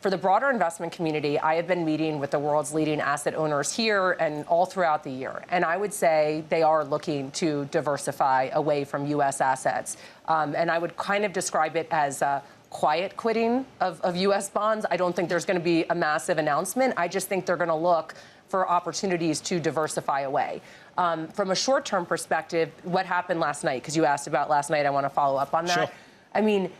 For the broader investment community, I have been meeting with the world's leading asset owners here and all throughout the year. And I would say they are looking to diversify away from U.S. assets. And I would kind of describe it as quiet quitting of U.S. bonds. I don't think there's going to be a massive announcement. I just think they're going to look for opportunities to diversify away. From a short-term perspective, what happened last night? Because you asked about last night, I want to follow up on that. Sure. I mean,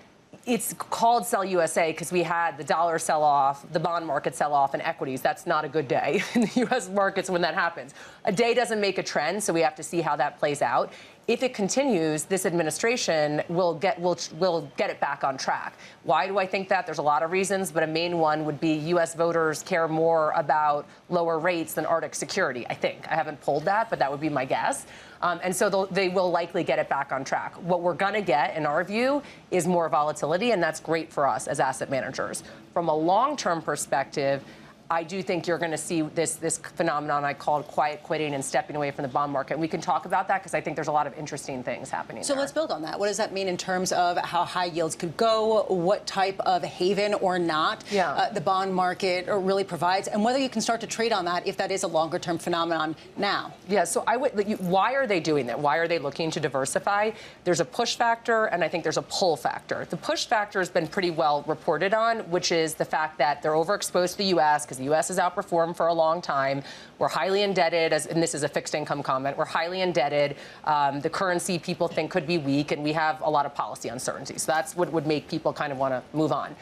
it's called Sell USA because we had the dollar sell off, the bond market sell off, and equities. That's not a good day in the U.S. markets when that happens. A day doesn't make a trend, so we have to see how that plays out. If it continues, this administration will get it back on track. Why do I think that? There's a lot of reasons, but a main one would be U.S. voters care more about lower rates than Arctic security, I think. I haven't polled that, but that would be my guess. And so they will likely get it back on track. What we're going to get, in our view, is more volatility, and that's great for us as asset managers. From a long-term perspective, I do think you're going to see this phenomenon I called quiet quitting and stepping away from the bond market. And we can talk about that because I think there's a lot of interesting things happening So there. let's build on that. What does that mean in terms of how high yields could go, what type of haven or not the bond market really provides, and whether you can start to trade on that if that is a longer-term phenomenon now? Yeah, so why are they doing that? Why are they looking to diversify? There's a push factor, and I think there's a pull factor. The push factor has been pretty well reported on, which is the fact that they're overexposed to the U.S. because the U.S. has outperformed for a long time. We're highly indebted, and this is a fixed income comment. We're highly indebted. The currency people think could be weak, and we have a lot of policy uncertainty. So that's what would make people kind of want to move on.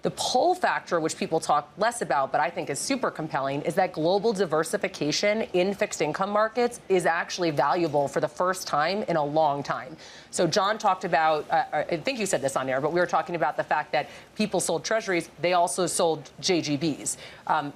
The pull factor, which people talk less about, but I think is super compelling, is that global diversification in fixed income markets is actually valuable for the first time in a long time. So John talked about, I think you said this on air, but we were talking about the fact that people sold treasuries. They also sold JGBs.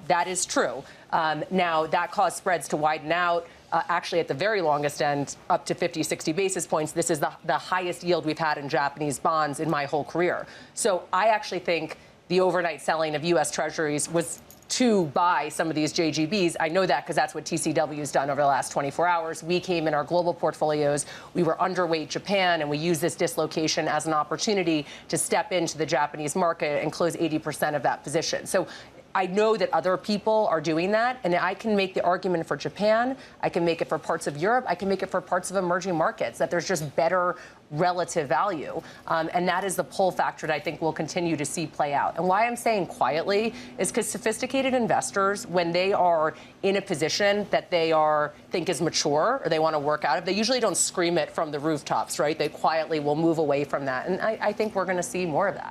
That is true. Now, that caused spreads to widen out. Actually, at the very longest end, up to 50, 60 basis points. This is the highest yield we've had in Japanese bonds in my whole career. So I actually think the overnight selling of U.S. Treasuries was to buy some of these JGBs. I know that because that's what TCW has done over the last 24 hours. We came in our global portfolios. We were underweight Japan, and we used this dislocation as an opportunity to step into the Japanese market and close 80% of that position. So I know that other people are doing that, and I can make the argument for Japan. I can make it for parts of Europe. I can make it for parts of emerging markets, that there's just better relative value. And that is the pull factor that I think we'll continue to see play out. And why I'm saying quietly is because sophisticated investors, when they are in a position that they think is mature or they want to work out of, they usually don't scream it from the rooftops, right? They quietly will move away from that. And I think we're going to see more of that.